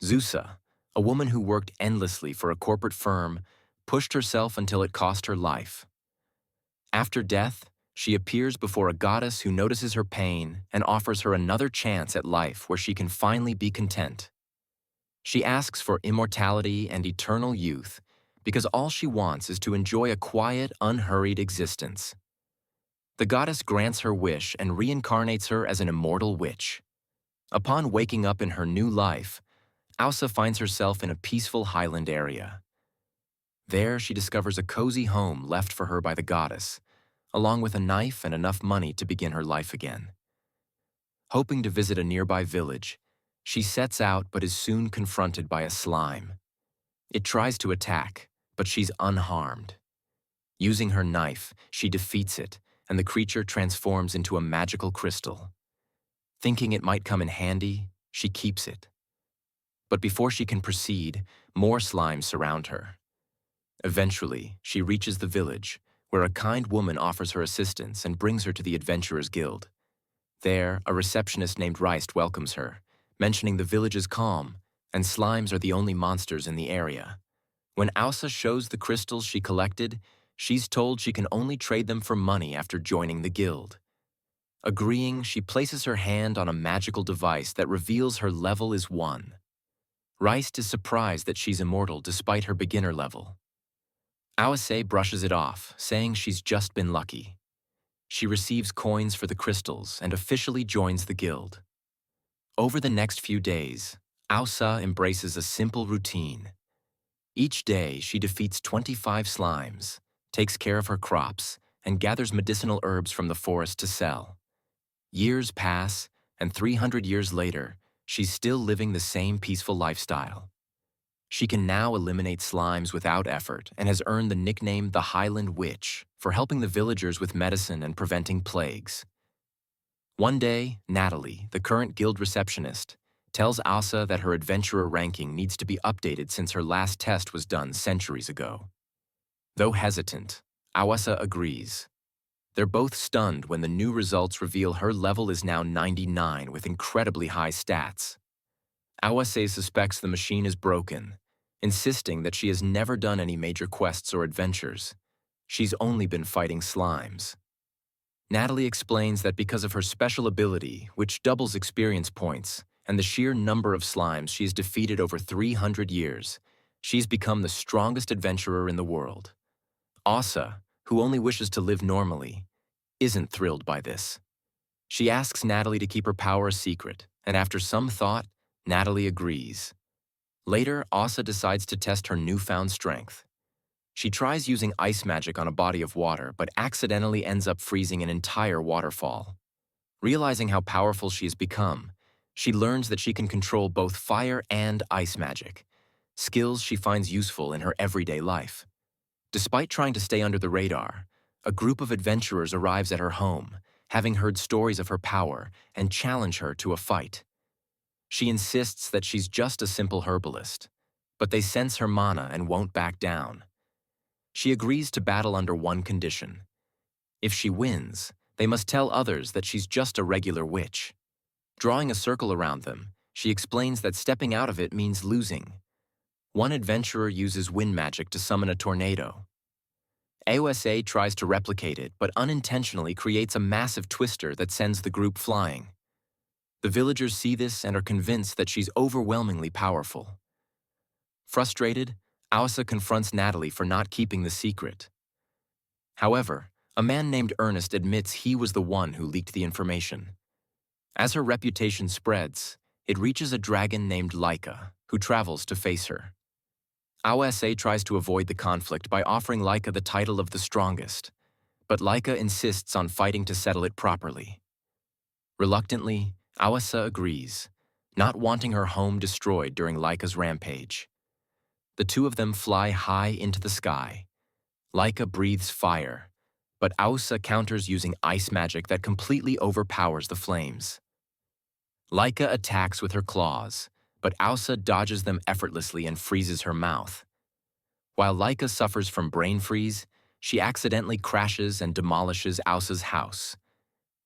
Zusa, a woman who worked endlessly for a corporate firm, pushed herself until it cost her life. After death, she appears before a goddess who notices her pain and offers her another chance at life where she can finally be content. She asks for immortality and eternal youth because all she wants is to enjoy a quiet, unhurried existence. The goddess grants her wish and reincarnates her as an immortal witch. Upon waking up in her new life, Ausa finds herself in a peaceful highland area. There, she discovers a cozy home left for her by the goddess, along with a knife and enough money to begin her life again. Hoping to visit a nearby village, she sets out but is soon confronted by a slime. It tries to attack, but she's unharmed. Using her knife, she defeats it, and the creature transforms into a magical crystal. Thinking it might come in handy, she keeps it. But before she can proceed, more slimes surround her. Eventually, she reaches the village, where a kind woman offers her assistance and brings her to the Adventurers Guild. There, a receptionist named Reist welcomes her, mentioning the village's calm, and slimes are the only monsters in the area. When Ausa shows the crystals she collected, she's told she can only trade them for money after joining the guild. Agreeing, she places her hand on a magical device that reveals her level is 1. Reist is surprised that she's immortal despite her beginner level. Ausa brushes it off, saying she's just been lucky. She receives coins for the crystals and officially joins the guild. Over the next few days, Ausa embraces a simple routine. Each day, she defeats 25 slimes, takes care of her crops, and gathers medicinal herbs from the forest to sell. Years pass, and 300 years later, she's still living the same peaceful lifestyle. She can now eliminate slimes without effort and has earned the nickname the Highland Witch for helping the villagers with medicine and preventing plagues. One day, Natalie, the current guild receptionist, tells Asa that her adventurer ranking needs to be updated since her last test was done centuries ago. Though hesitant, Asa agrees. They're both stunned when the new results reveal her level is now 99 with incredibly high stats. Asa suspects the machine is broken, insisting that she has never done any major quests or adventures. She's only been fighting slimes. Natalie explains that because of her special ability, which doubles experience points, and the sheer number of slimes she has defeated over 300 years, she's become the strongest adventurer in the world. Asa, who only wishes to live normally, isn't thrilled by this. She asks Natalie to keep her power a secret, and after some thought, Natalie agrees. Later, Asa decides to test her newfound strength. She tries using ice magic on a body of water, but accidentally ends up freezing an entire waterfall. Realizing how powerful she has become, she learns that she can control both fire and ice magic, skills she finds useful in her everyday life. Despite trying to stay under the radar, a group of adventurers arrives at her home, having heard stories of her power, and challenge her to a fight. She insists that she's just a simple herbalist, but they sense her mana and won't back down. She agrees to battle under one condition. If she wins, they must tell others that she's just a regular witch. Drawing a circle around them, she explains that stepping out of it means losing. One adventurer uses wind magic to summon a tornado. AOSA tries to replicate it, but unintentionally creates a massive twister that sends the group flying. The villagers see this and are convinced that she's overwhelmingly powerful. Frustrated, Ausa confronts Natalie for not keeping the secret. However, a man named Ernest admits he was the one who leaked the information. As her reputation spreads, it reaches a dragon named Laika, who travels to face her. Ausa tries to avoid the conflict by offering Laika the title of the strongest, but Laika insists on fighting to settle it properly. Reluctantly, Ausa agrees, not wanting her home destroyed during Laika's rampage. The two of them fly high into the sky. Laika breathes fire, but Ausa counters using ice magic that completely overpowers the flames. Laika attacks with her claws, but Ausa dodges them effortlessly and freezes her mouth. While Laika suffers from brain freeze, she accidentally crashes and demolishes Ausa's house.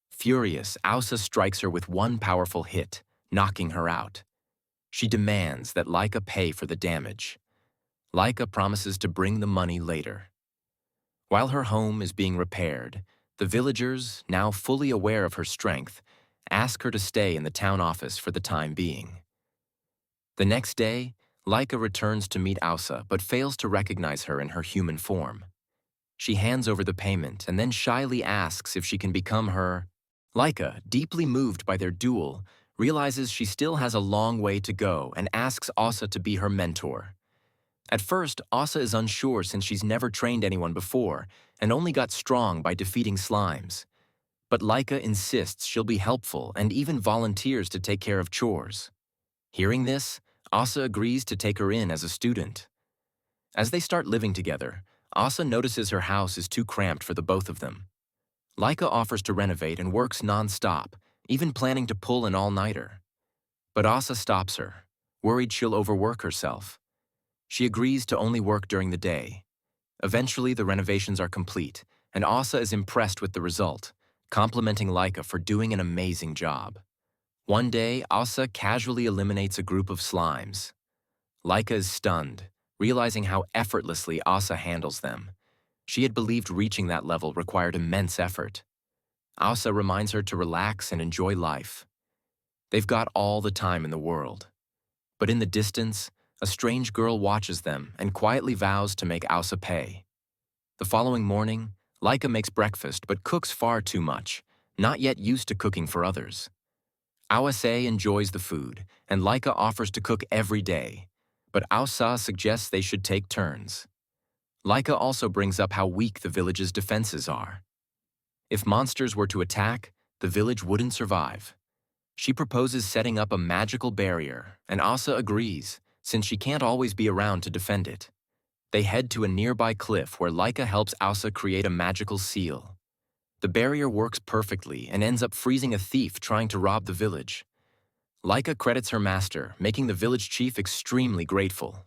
Furious, Ausa strikes her with one powerful hit, knocking her out. She demands that Laika pay for the damage. Laika promises to bring the money later. While her home is being repaired, the villagers, now fully aware of her strength, ask her to stay in the town office for the time being. The next day, Laika returns to meet Ausa but fails to recognize her in her human form. She hands over the payment and then shyly asks if she can become her. Laika, deeply moved by their duel, realizes she still has a long way to go and asks Asa to be her mentor. At first, Asa is unsure since she's never trained anyone before and only got strong by defeating slimes. But Laika insists she'll be helpful and even volunteers to take care of chores. Hearing this, Asa agrees to take her in as a student. As they start living together, Asa notices her house is too cramped for the both of them. Laika offers to renovate and works non-stop, even planning to pull an all-nighter. But Asa stops her, worried she'll overwork herself. She agrees to only work during the day. Eventually, the renovations are complete, and Asa is impressed with the result, complimenting Laika for doing an amazing job. One day, Asa casually eliminates a group of slimes. Laika is stunned, realizing how effortlessly Asa handles them. She had believed reaching that level required immense effort. Asa reminds her to relax and enjoy life. They've got all the time in the world. But in the distance, a strange girl watches them and quietly vows to make Asa pay. The following morning, Laika makes breakfast but cooks far too much, not yet used to cooking for others. Asa enjoys the food, and Laika offers to cook every day, but Asa suggests they should take turns. Laika also brings up how weak the village's defenses are. If monsters were to attack, the village wouldn't survive. She proposes setting up a magical barrier, and Asa agrees, since she can't always be around to defend it. They head to a nearby cliff where Laika helps Asa create a magical seal. The barrier works perfectly and ends up freezing a thief trying to rob the village. Laika credits her master, making the village chief extremely grateful.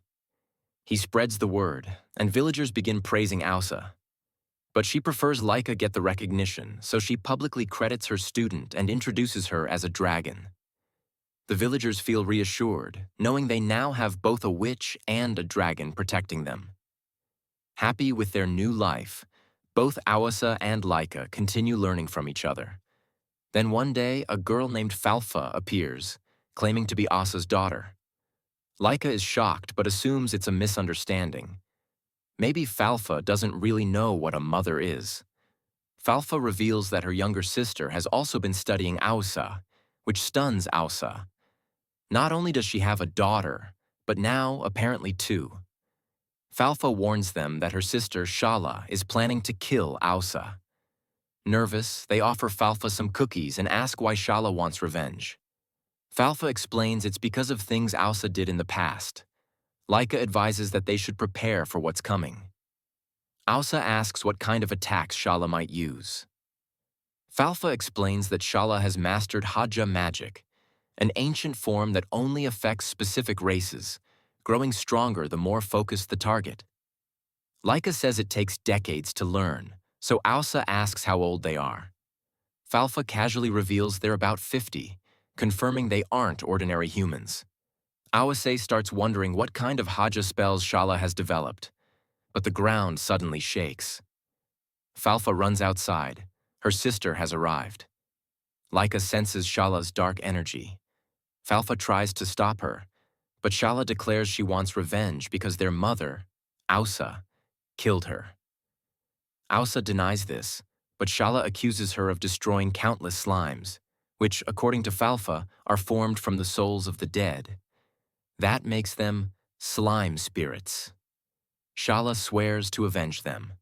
He spreads the word, and villagers begin praising Asa. But she prefers Laika get the recognition, so she publicly credits her student and introduces her as a dragon. The villagers feel reassured, knowing they now have both a witch and a dragon protecting them. Happy with their new life, both Asa and Laika continue learning from each other. Then one day, a girl named Falfa appears, claiming to be Asa's daughter. Laika is shocked but assumes it's a misunderstanding. Maybe Falfa doesn't really know what a mother is. Falfa reveals that her younger sister has also been studying Asa, which stuns Asa. Not only does she have a daughter, but now apparently two. Falfa warns them that her sister Shala is planning to kill Asa. Nervous, they offer Falfa some cookies and ask why Shala wants revenge. Falfa explains it's because of things Asa did in the past. Laika advises that they should prepare for what's coming. Asa asks what kind of attacks Shala might use. Falfa explains that Shala has mastered Haja magic, an ancient form that only affects specific races, growing stronger the more focused the target. Laika says it takes decades to learn, so Asa asks how old they are. Falfa casually reveals they're about 50, confirming they aren't ordinary humans. Asa starts wondering what kind of Haja spells Shala has developed, but the ground suddenly shakes. Falfa runs outside. Her sister has arrived. Laika senses Shala's dark energy. Falfa tries to stop her, but Shala declares she wants revenge because their mother, Asa, killed her. Asa denies this, but Shala accuses her of destroying countless slimes, which, according to Falfa, are formed from the souls of the dead. That makes them slime spirits. Shala swears to avenge them.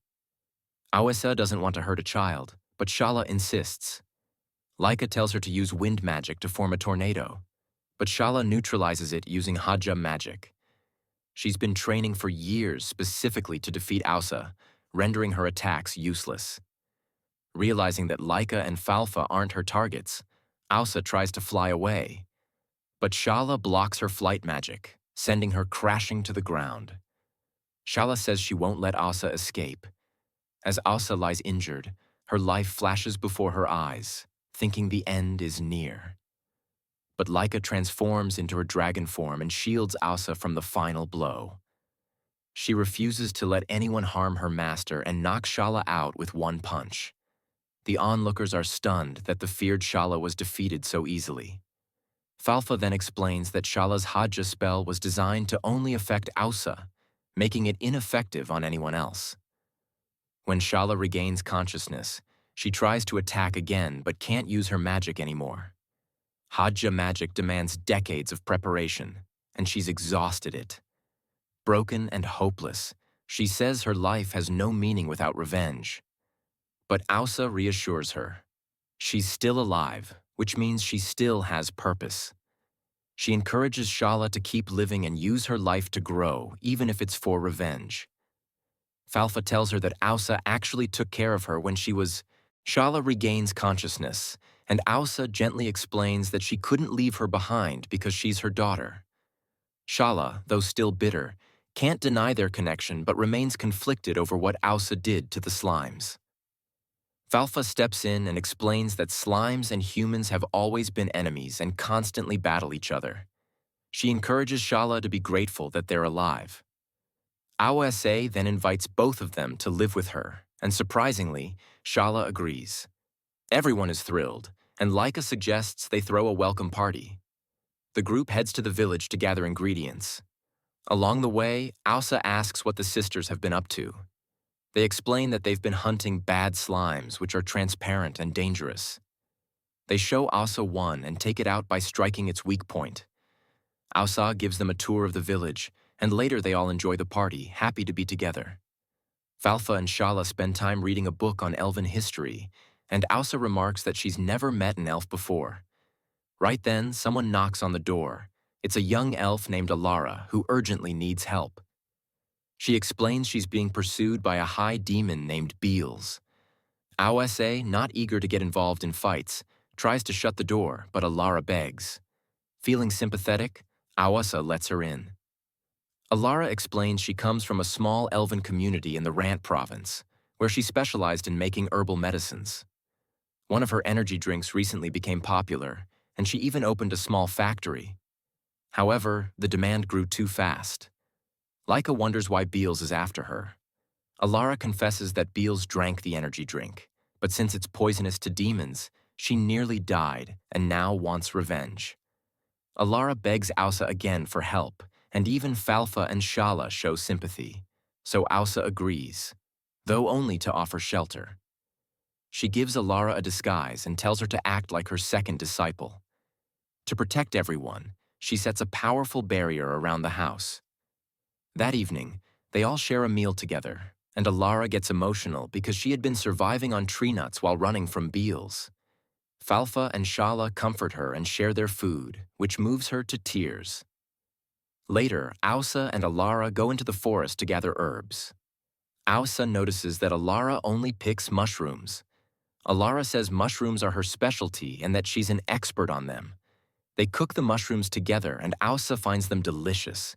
Asa doesn't want to hurt a child, but Shala insists. Laika tells her to use wind magic to form a tornado, but Shala neutralizes it using Haja magic. She's been training for years specifically to defeat Asa, rendering her attacks useless. Realizing that Laika and Falfa aren't her targets, Asa tries to fly away. But Shala blocks her flight magic, sending her crashing to the ground. Shala says she won't let Asa escape. As Asa lies injured, her life flashes before her eyes, thinking the end is near. but Laika transforms into her dragon form and shields Asa from the final blow. She refuses to let anyone harm her master and knocks Shala out with one punch. The onlookers are stunned that the feared Shala was defeated so easily. Falfa then explains that Shala's Hajja spell was designed to only affect Ausa, making it ineffective on anyone else. When Shala regains consciousness, she tries to attack again but can't use her magic anymore. Hajja magic demands decades of preparation, and she's exhausted it. Broken and hopeless, she says her life has no meaning without revenge. But Ausa reassures her. She's still alive, which means she still has purpose. She encourages Shala to keep living and use her life to grow, even if it's for revenge. Falfa tells her that Ausa actually took care of her when she was... Shala regains consciousness, and Ausa gently explains that she couldn't leave her behind because she's her daughter. Shala, though still bitter, can't deny their connection but remains conflicted over what Ausa did to the slimes. Falfa steps in and explains that slimes and humans have always been enemies and constantly battle each other. She encourages Shala to be grateful that they're alive. Ausa then invites both of them to live with her, and surprisingly, Shala agrees. Everyone is thrilled, and Laika suggests they throw a welcome party. The group heads to the village to gather ingredients. Along the way, Ausa asks what the sisters have been up to. They explain that they've been hunting bad slimes, which are transparent and dangerous. They show Ausa one and take it out by striking its weak point. Ausa gives them a tour of the village, and later they all enjoy the party, happy to be together. Falfa and Shala spend time reading a book on elven history, and Ausa remarks that she's never met an elf before. Right then, someone knocks on the door. It's a young elf named Alara who urgently needs help. She explains she's being pursued by a high demon named Beals. Ausa, not eager to get involved in fights, tries to shut the door, but Alara begs. Feeling sympathetic, Ausa lets her in. Alara explains she comes from a small elven community in the Rant province, where she specialized in making herbal medicines. One of her energy drinks recently became popular, and she even opened a small factory. However, the demand grew too fast. Laika wonders why Beals is after her. Alara confesses that Beals drank the energy drink, but since it's poisonous to demons, she nearly died and now wants revenge. Alara begs Ausa again for help, and even Falfa and Shala show sympathy, so Ausa agrees, though only to offer shelter. She gives Alara a disguise and tells her to act like her second disciple. To protect everyone, she sets a powerful barrier around the house. That evening, they all share a meal together, and Alara gets emotional because she had been surviving on tree nuts while running from Beals. Falfa and Shala comfort her and share their food, which moves her to tears. Later, Ausa and Alara go into the forest to gather herbs. Ausa notices that Alara only picks mushrooms. Alara says mushrooms are her specialty and that she's an expert on them. They cook the mushrooms together and Ausa finds them delicious.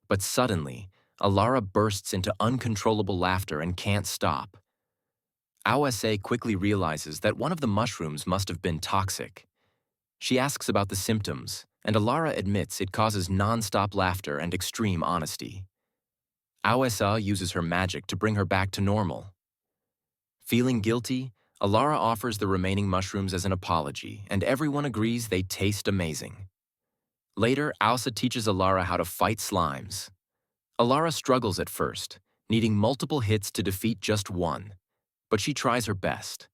But suddenly, Alara bursts into uncontrollable laughter and can't stop. Ausa quickly realizes that one of the mushrooms must have been toxic. She asks about the symptoms, and Alara admits it causes non-stop laughter and extreme honesty. Ausa uses her magic to bring her back to normal. Feeling guilty, Alara offers the remaining mushrooms as an apology, and everyone agrees they taste amazing. Later, Ausa teaches Alara how to fight slimes. Alara struggles at first, needing multiple hits to defeat just one, but she tries her best.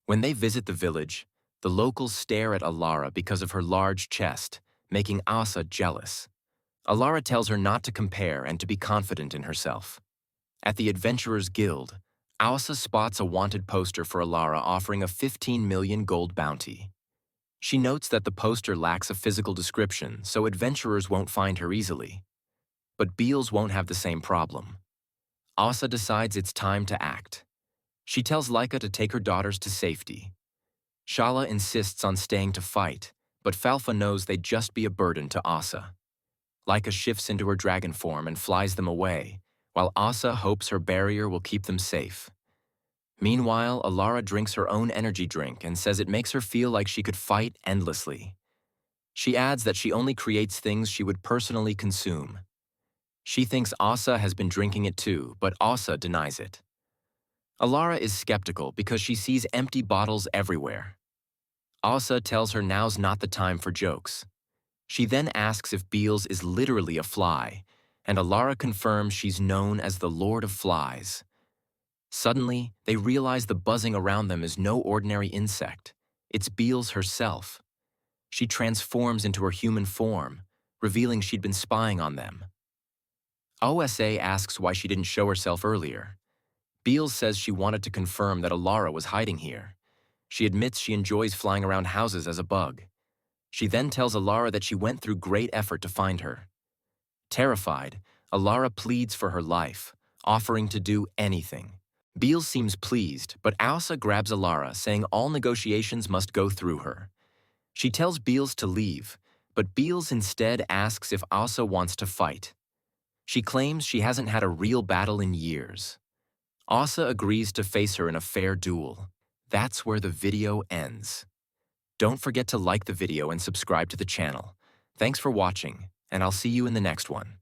When they visit the village, the locals stare at Alara because of her large chest, making Ausa jealous. Alara tells her not to compare and to be confident in herself. At the Adventurers Guild, Ausa spots a wanted poster for Alara offering a 15 million gold bounty. She notes that the poster lacks a physical description, so adventurers won't find her easily. But Beals won't have the same problem. Ausa decides it's time to act. She tells Laika to take her daughters to safety. Shala insists on staying to fight, but Falfa knows they'd just be a burden to Ausa. Laika shifts into her dragon form and flies them away, while Ausa hopes her barrier will keep them safe. Meanwhile, Alara drinks her own energy drink and says it makes her feel like she could fight endlessly. She adds that she only creates things she would personally consume. She thinks Asa has been drinking it too, but Asa denies it. Alara is skeptical because she sees empty bottles everywhere. Asa tells her now's not the time for jokes. She then asks if Beals is literally a fly, and Alara confirms she's known as the Lord of Flies. Suddenly, they realize the buzzing around them is no ordinary insect. It's Beals herself. She transforms into her human form, revealing she'd been spying on them. OSA asks why she didn't show herself earlier. Beals says she wanted to confirm that Alara was hiding here. She admits she enjoys flying around houses as a bug. She then tells Alara that she went through great effort to find her. Terrified, Alara pleads for her life, offering to do anything. Beals seems pleased, but Asa grabs Alara, saying all negotiations must go through her. She tells Beals to leave, but Beals instead asks if Asa wants to fight. She claims she hasn't had a real battle in years. Asa agrees to face her in a fair duel. That's where the video ends. Don't forget to like the video and subscribe to the channel. Thanks for watching, and I'll see you in the next one.